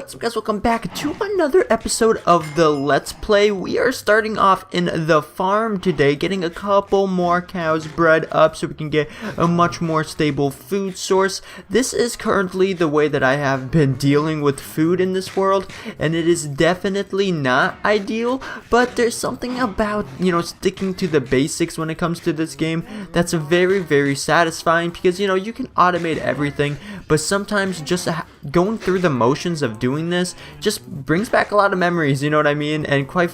What's up, guys? Welcome back to another episode of the Let's Play. We are starting off in the farm today, getting a couple more cows bred up so we can get a much more stable food source. This is currently the way that I have been dealing with food in this world, and it is definitely not ideal, but there's something about, sticking to the basics when it comes to this game that's very, very satisfying because, you can automate everything, but sometimes just going through the motions of doing this just brings back a lot of memories, you know what I mean? And quite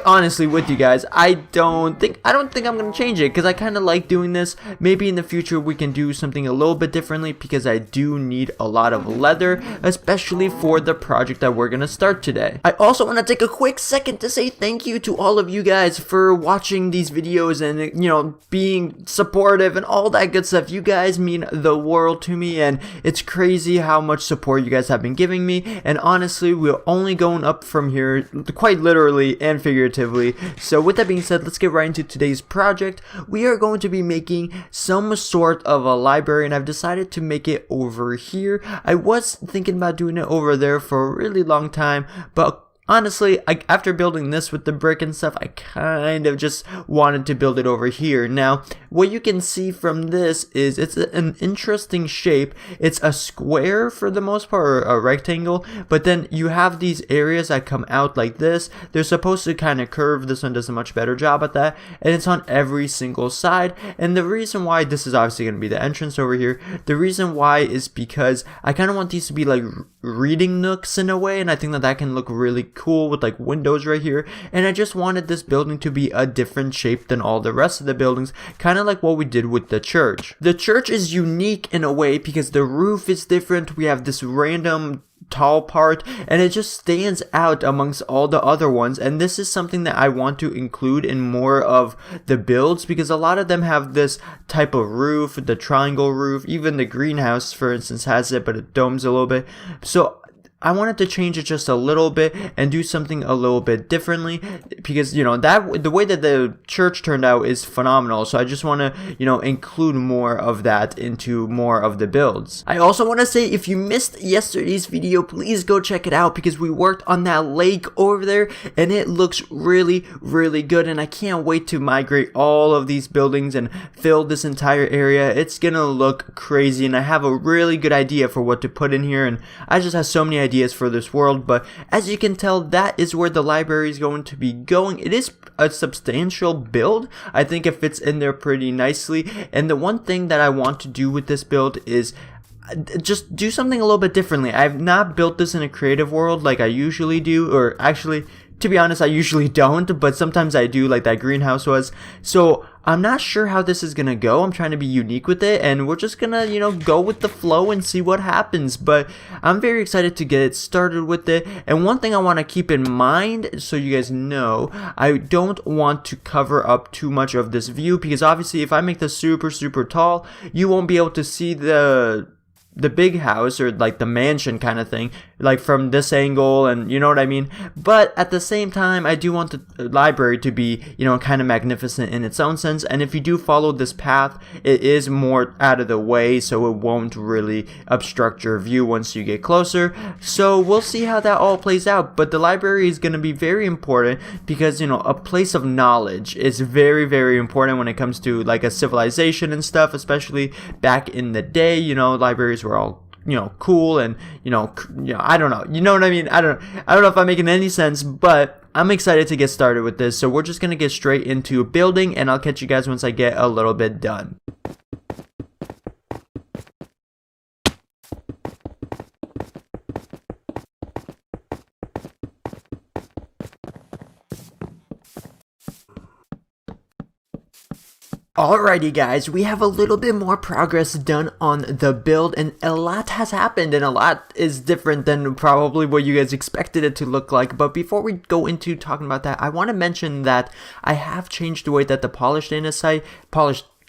honestly with you guys, I don't think I'm gonna change it because I kind of like doing this. Maybe in the future we can do something a little bit differently because I do need a lot of leather, especially for the project that we're gonna start today. I also want to take a quick second to say thank you to all of you guys for watching these videos and being supportive and all that good stuff. You guys mean the world to me, and it's crazy how much support you guys have been giving me, and honestly we're only going up from here, quite literally and figuratively. So with that being said, let's get right into today's project. We are going to be making some sort of a library, and I've decided to make it over here. I was thinking about doing it over there for a really long time, but honestly, after building this with the brick and stuff, I kind of just wanted to build it over here. Now, what you can see from this is it's an interesting shape. It's a square for the most part, or a rectangle, but then you have these areas that come out like this. They're supposed to kind of curve. This one does a much better job at that, and it's on every single side. And the reason why this is obviously going to be the entrance over here, the reason why is because I kind of want these to be like reading nooks in a way, and I think that can look really cool with like windows right here. And I just wanted this building to be a different shape than all the rest of the buildings, kind of like what we did with the church. The church is unique in a way because the roof is different. We have this random tall part, and it just stands out amongst all the other ones, and this is something that I want to include in more of the builds because a lot of them have this type of roof, the triangle roof. Even the greenhouse, for instance, has it, but it domes a little bit. So I wanted to change it just a little bit and do something a little bit differently because, the way that the church turned out is phenomenal. So I just want to, include more of that into more of the builds. I also want to say, if you missed yesterday's video, please go check it out because we worked on that lake over there and it looks really, really good. And I can't wait to migrate all of these buildings and fill this entire area. It's going to look crazy, and I have a really good idea for what to put in here, and I just have so many ideas for this world. But as you can tell, that is where the library is going to be going. It is a substantial build. I think it fits in there pretty nicely, and the one thing that I want to do with this build is just do something a little bit differently. I've not built this in a creative world like I usually do, or actually, to be honest, I usually don't, but sometimes I do, like that greenhouse was. So I'm not sure how this is gonna go. I'm trying to be unique with it, and we're just gonna, go with the flow and see what happens. But I'm very excited to get it started with it. And one thing I want to keep in mind, so you guys know, I don't want to cover up too much of this view because obviously if I make this super, super tall, you won't be able to see the big house or like the mansion kind of thing, like from this angle, and you know what I mean. But at the same time, I do want the library to be, kind of magnificent in its own sense. And if you do follow this path, it is more out of the way, so it won't really obstruct your view once you get closer. So we'll see how that all plays out. But the library is going to be very important because, a place of knowledge is very, very important when it comes to like a civilization and stuff, especially back in the day. Libraries were all cool, and I don't know, you know what I mean. I don't know if I'm making any sense, but I'm excited to get started with this. So we're just gonna get straight into building, and I'll catch you guys once I get a little bit done. Alrighty guys, we have a little bit more progress done on the build, and a lot has happened, and a lot is different than probably what you guys expected it to look like. But before we go into talking about that, I want to mention that I have changed the way that the polished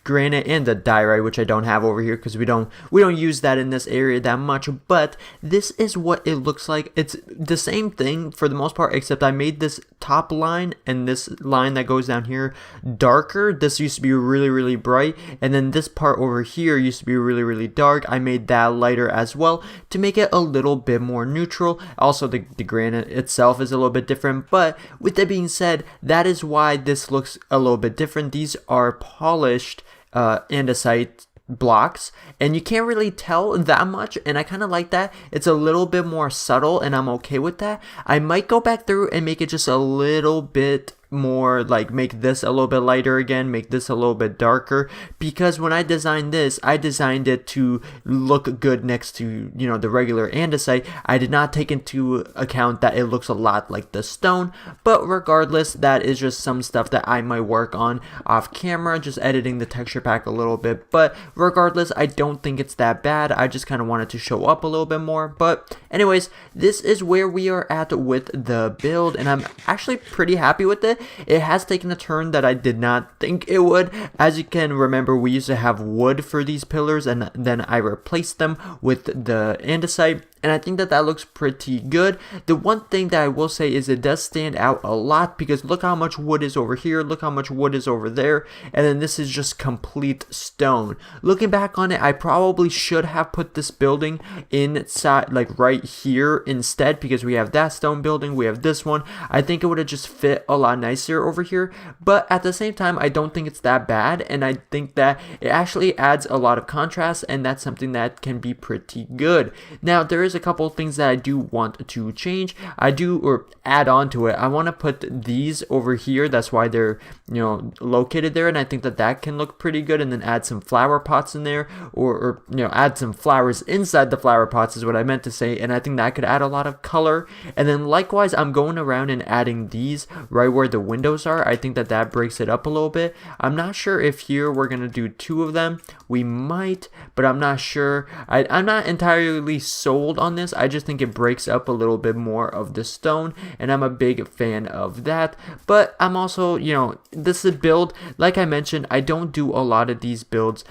granite and the diorite, which I don't have over here because we don't use that in this area that much. But this is what it looks like. It's the same thing for the most part, except I made this top line and this line that goes down here darker. This used to be really bright, and then this part over here used to be really dark. I made that lighter as well to make it a little bit more neutral. Also, the granite itself is a little bit different, but with that being said, that is why this looks a little bit different. These are polished andesite blocks, and you can't really tell that much, and I kind of like that. It's a little bit more subtle, and I'm okay with that. I might go back through and make it just a little bit more, like make this a little bit lighter again, make this a little bit darker, because when I designed this, I designed it to look good next to, you know, the regular andesite. I did not take into account that it looks a lot like the stone, but regardless, that is just some stuff that I might work on off camera, just editing the texture pack a little bit. But regardless, I don't think it's that bad. I just kind of wanted to show up a little bit more. But anyways, this is where we are at with the build, and I'm actually pretty happy with it. It has taken a turn that I did not think it would. As you can remember, we used to have wood for these pillars, and then I replaced them with the andesite, and I think that that looks pretty good. The one thing that I will say is it does stand out a lot, because look how much wood is over here, look how much wood is over there, and then this is just complete stone. Looking back on it, I probably should have put this building inside, like right here instead, because we have that stone building, we have this one. I think it would have just fit a lot nicer over here, but at the same time, I don't think it's that bad, and I think that it actually adds a lot of contrast, and that's something that can be pretty good. Now, there is a couple of things that I do want to change. Or add on to it. I want to put these over here. That's why they're, you know, located there, and I think that that can look pretty good. And then add some flower pots in there, or you know, add some flowers inside the flower pots is what I meant to say. And I think that could add a lot of color. And then likewise, I'm going around and adding these right where the windows are. I think that that breaks it up a little bit. I'm not sure if here we're gonna do 2 of them. We might, but I'm not sure. I'm not entirely sold on this. I just think it breaks up a little bit more of the stone, and I'm a big fan of that. But I'm also, you know, this is a build, like I mentioned, I don't do a lot of these builds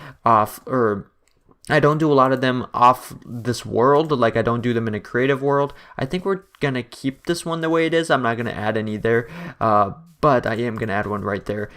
I don't do a lot of them off this world. Like, I don't do them in a creative world. I think we're gonna keep this one the way it is. I'm not gonna add any there, but I am gonna add one right there.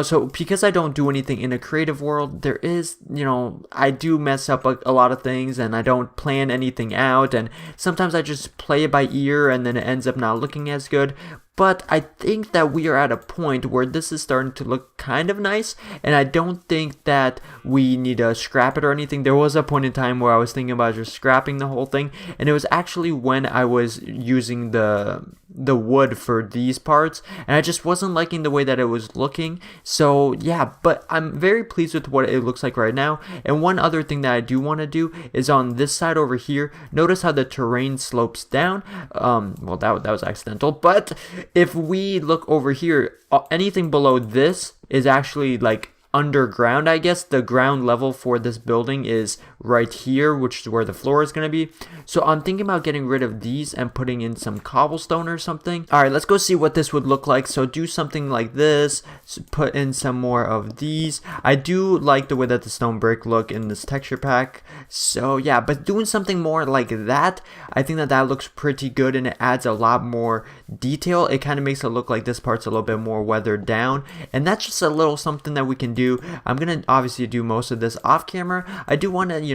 So because I don't do anything in a creative world, there is, you know, I do mess up a lot of things, and I don't plan anything out, and sometimes I just play it by ear, and then it ends up not looking as good. But I think that we are at a point where this is starting to look kind of nice, and I don't think that we need to scrap it or anything. There was a point in time where I was thinking about just scrapping the whole thing, and it was actually when I was using the wood for these parts, and I just wasn't liking the way that it was looking. So yeah, but I'm very pleased with what it looks like right now. And one other thing that I do want to do is on this side over here, notice how the terrain slopes down. Well, that was accidental, but if we look over here, anything below this is actually like underground. I guess the ground level for this building is right here, which is where the floor is going to be. So I'm thinking about getting rid of these and putting in some cobblestone or something. All right, let's go see what this would look like. So do something like this, put in some more of these. I do like the way that the stone brick look in this texture pack. So yeah, but doing something more like that, I think that that looks pretty good, and it adds a lot more detail. It kind of makes it look like this part's a little bit more weathered down, and that's just a little something that we can do. I'm gonna obviously do most of this off camera. I do want to,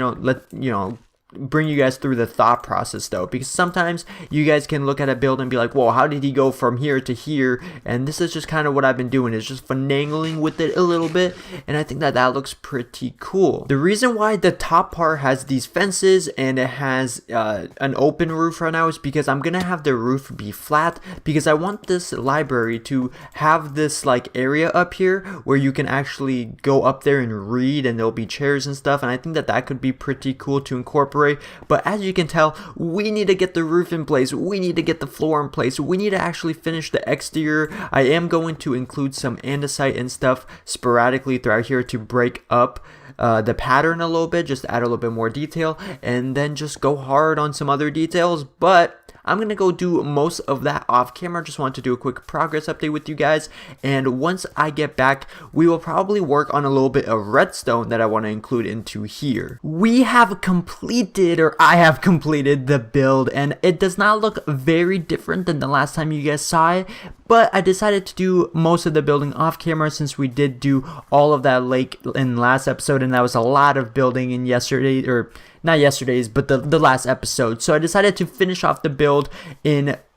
bring you guys through the thought process though, because sometimes you guys can look at a build and be like, well, how did he go from here to here? And this is just kind of what I've been doing, is just finagling with it a little bit, and I think that that looks pretty cool. The reason why the top part has these fences and it has an open roof right now is because I'm gonna have the roof be flat, because I want this library to have this like area up here where you can actually go up there and read, and there'll be chairs and stuff, and I think that that could be pretty cool to incorporate. But as you can tell, we need to get the roof in place, we need to get the floor in place, we need to actually finish the exterior. I am going to include some andesite and stuff sporadically throughout here to break up the pattern a little bit, just to add a little bit more detail, and then just go hard on some other details. But I'm gonna go do most of that off camera. Just want to do a quick progress update with you guys, and once I get back, we will probably work on a little bit of redstone that I want to include into here. We have completed, or I have completed, the build, and it does not look very different than the last time you guys saw it, but I decided to do most of the building off camera since we did do all of that lake in last episode, and that was a lot of building in yesterday, or not yesterday's, but the last episode. So I decided to finish off the build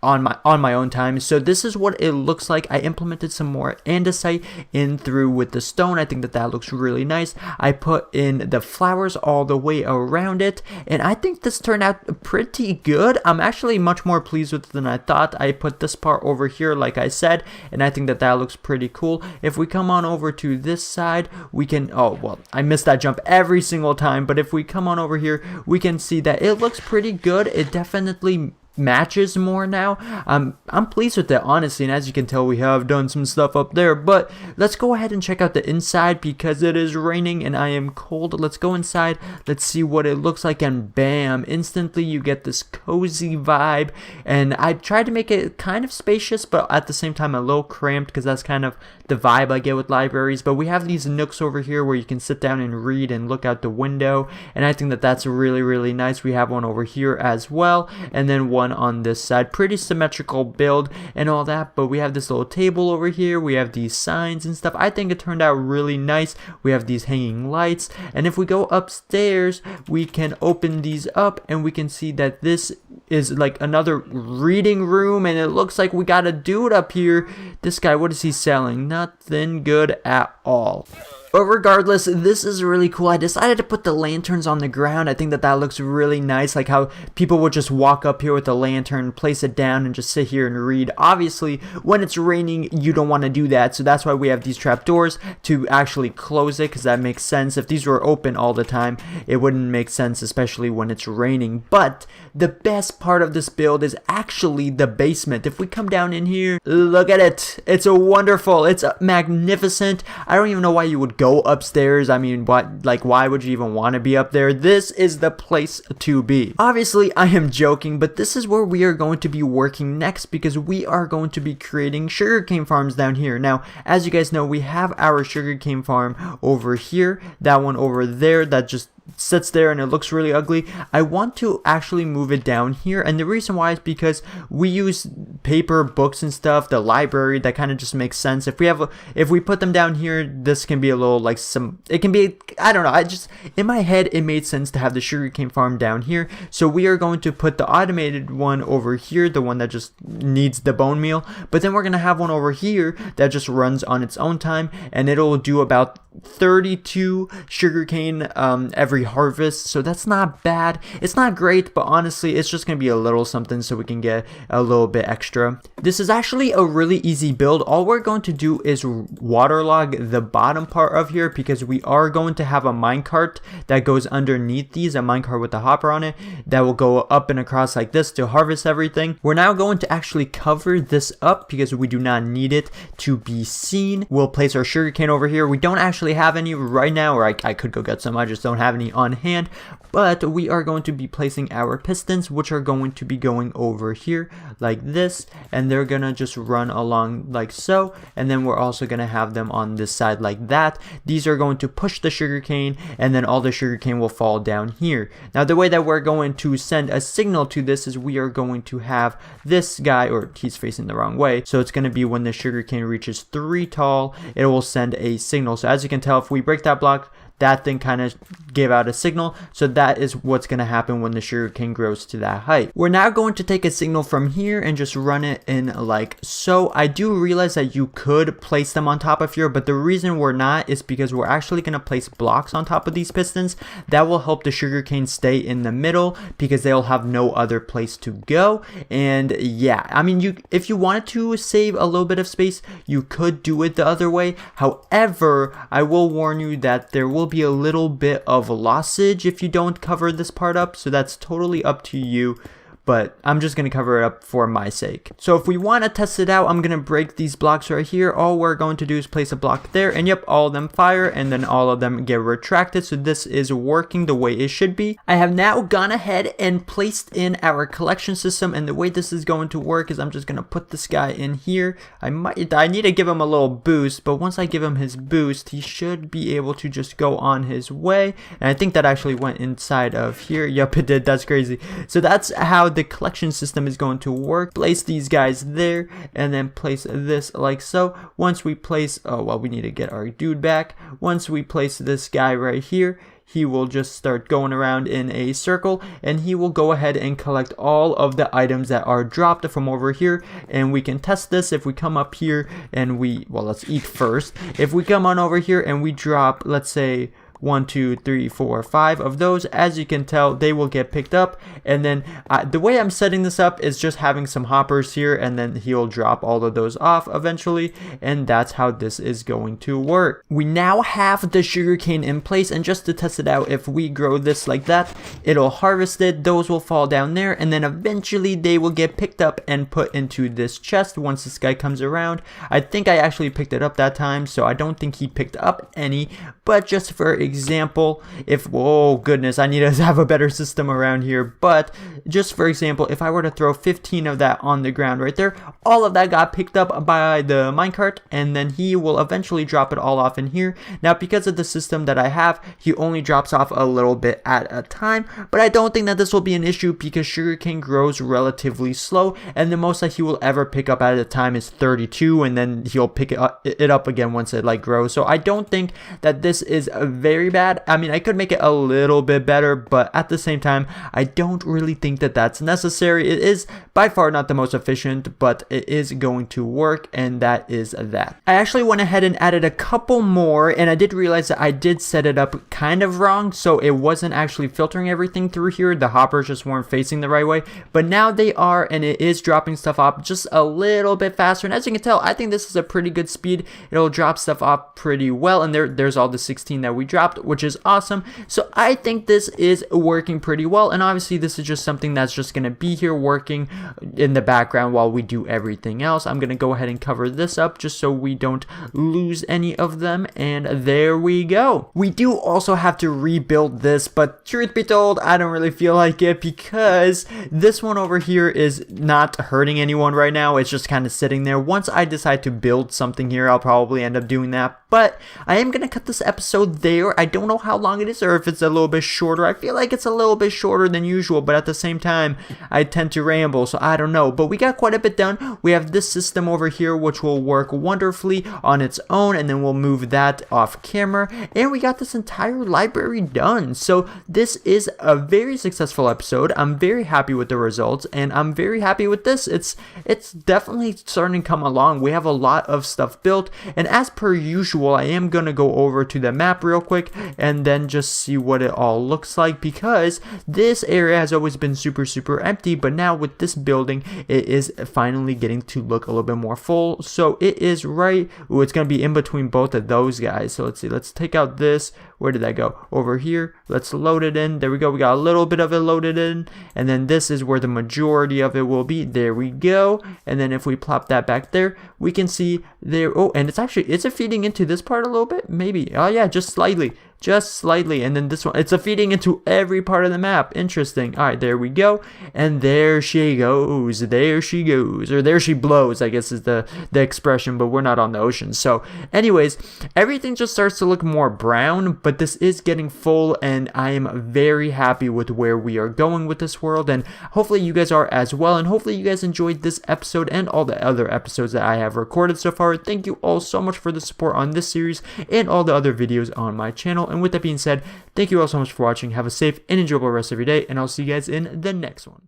on my own time. So this is what it looks like. I implemented some more andesite in through with the stone. I think that looks really nice. I put in the flowers all the way around it, and I think this turned out pretty good. I'm actually much more pleased with it than I thought. I put this part over here like I said, and I think that looks pretty cool. If we come on over to this side, we can, oh well, I missed that jump every single time, but if we come on over here, we can see that it looks pretty good. It definitely matches more now. I'm pleased with it, honestly, and as you can tell, we have done some stuff up there. But let's go ahead and check out the inside because it is raining and I am cold. Let's go inside, let's see what it looks like, and bam, instantly you get this cozy vibe. And I tried to make it kind of spacious, but at the same time a little cramped, because that's kind of the vibe I get with libraries. But we have these nooks over here where you can sit down and read and look out the window, and I think that that's really nice. We have one over here as well, and then one on this side. Pretty symmetrical build and all that. But we have this little table over here, we have these signs and stuff. I think it turned out really nice. We have these hanging lights, and if we go upstairs, we can open these up and we can see that this is like another reading room, and it looks like we got a dude up here. This guy, what is he selling? Nothing good at all. But regardless, this is really cool. I decided to put the lanterns on the ground. I think that looks really nice, like how people would just walk up here with a lantern, place it down, and just sit here and read. Obviously, when it's raining, you don't want to do that, so that's why we have these trapdoors to actually close it, because that makes sense. If these were open all the time, it wouldn't make sense, especially when it's raining. But the best part of this build is actually the basement. If we come down in here, look at it. It's wonderful. It's magnificent. I don't even know why you would go upstairs. I mean, why would you even want to be up there? This is the place to be. Obviously, I am joking, but this is where we are going to be working next, because we are going to be creating sugarcane farms down here. Now, as you guys know, we have our sugarcane farm over here, that one over there that just sits there and it looks really ugly. I want to actually move it down here, and the reason why is because we use paper, books and stuff, the library, that kind of just makes sense. If we put them down here, this can be a little like it can be, I don't know, in my head it made sense to have the sugarcane farm down here. So we are going to put the automated one over here, the one that just needs the bone meal, but then we're going to have one over here that just runs on its own time, and it'll do about 32 sugarcane every harvest. So that's not bad. It's not great, but honestly, it's just gonna be a little something so we can get a little bit extra. This is actually a really easy build. All we're going to do is waterlog the bottom part of here, because we are going to have a minecart that goes underneath these, a minecart with a hopper on it that will go up and across like this to harvest everything. We're now going to actually cover this up because we do not need it to be seen. We'll place our sugarcane over here. We don't actually have any right now, or I could go get some, I just don't have any on hand. But we are going to be placing our pistons, which are going to be going over here like this, and they're gonna just run along like so, and then we're also gonna have them on this side like that. These are going to push the sugarcane, and then all the sugarcane will fall down here. Now the way that we're going to send a signal to this is we are going to have this guy, or he's facing the wrong way, so it's going to be when the sugarcane reaches 3 tall, it will send a signal. So as you can tell, if we break that block, that thing kind of gave out a signal. So that is what's going to happen when the sugarcane grows to that height. We're now going to take a signal from here and just run it in like so. I do realize that you could place them on top of here, but the reason we're not is because we're actually going to place blocks on top of these pistons. That will help the sugarcane stay in the middle because they'll have no other place to go. And yeah, I mean, if you wanted to save a little bit of space, you could do it the other way. However, I will warn you that there will be a little bit of lossage if you don't cover this part up, so that's totally up to you. but I'm just going to cover it up for my sake. So if we want to test it out, I'm going to break these blocks right here. All we're going to do is place a block there, and yep, all of them fire, and then all of them get retracted. So this is working the way it should be. I have now gone ahead and placed in our collection system, and the way this is going to work is I'm just going to put this guy in here. I need to give him a little boost, but once I give him his boost, he should be able to just go on his way. And I think that actually went inside of here. Yep, it did. That's crazy. So that's how the collection system is going to work. Place these guys there, and then place this like so. Once we place, oh well, we need to get our dude back. Once we place this guy right here, he will just start going around in a circle, and he will go ahead and collect all of the items that are dropped from over here. And we can test this if we come up here and well, let's eat first. If we come on over here and we drop, let's say 1, 2, 3, 4, 5 of those, as you can tell, they will get picked up. And then the way I'm setting this up is just having some hoppers here, and then he'll drop all of those off eventually, and that's how this is going to work. We now have the sugarcane in place, and just to test it out, if we grow this like that, it'll harvest it, those will fall down there, and then eventually they will get picked up and put into this chest once this guy comes around. I think I actually picked it up that time, so I don't think he picked up any, but just for example, if, oh goodness, I need to have a better system around here, but just for example, if I were to throw 15 of that on the ground right there, all of that got picked up by the minecart, and then he will eventually drop it all off in here. Now, because of the system that I have, he only drops off a little bit at a time, but I don't think that this will be an issue because sugarcane grows relatively slow, and the most that he will ever pick up at a time is 32, and then he'll pick it up again once it like grows. So I don't think that this is a very bad. I mean, I could make it a little bit better, but at the same time, I don't really think that that's necessary. It is by far not the most efficient, but it is going to work, and that is that. I actually went ahead and added a couple more, and I did realize that I did set it up kind of wrong, so it wasn't actually filtering everything through here. The hoppers just weren't facing the right way, but now they are, and it is dropping stuff off just a little bit faster. And as you can tell, I think this is a pretty good speed. It'll drop stuff off pretty well, and there's all the 16 that we dropped, which is awesome. So I think this is working pretty well, and obviously this is just something that's just going to be here working in the background while we do everything else. I'm going to go ahead and cover this up just so we don't lose any of them, and there we go. We do also have to rebuild this, but truth be told, I don't really feel like it because this one over here is not hurting anyone right now. It's just kind of sitting there. Once I decide to build something here, I'll probably end up doing that, but I am going to cut this episode there. I don't know how long it is or if it's a little bit shorter. I feel like it's a little bit shorter than usual, but at the same time, I tend to ramble, so I don't know. But we got quite a bit done. We have this system over here, which will work wonderfully on its own, and then we'll move that off camera, and we got this entire library done. So this is a very successful episode. I'm very happy with the results, and I'm very happy with this. It's definitely starting to come along. We have a lot of stuff built, and as per usual, I am going to go over to the map real quick and then just see what it all looks like, because this area has always been super empty, but now with this building, it is finally getting to look a little bit more full. So it is right, ooh, it's going to be in between both of those guys. So let's see, let's take out this. Where did that go? Over here. Let's load it in. There we go. We got a little bit of it loaded in, and then this is where the majority of it will be. There we go. And then if we plop that back there, we can see there. Oh, and it's a feeding into this part a little bit, maybe. Oh yeah, just slightly. And then this one, it's a feeding into every part of the map. Interesting. All right, there we go, and there she goes, or there she blows, I guess is the expression, but we're not on the ocean. So anyways, everything just starts to look more brown, but this is getting full, and I am very happy with where we are going with this world, and hopefully you guys are as well, and hopefully you guys enjoyed this episode and all the other episodes that I have recorded so far. Thank you all so much for the support on this series and all the other videos on my channel. And with that being said, thank you all so much for watching. Have a safe and enjoyable rest of your day, and I'll see you guys in the next one.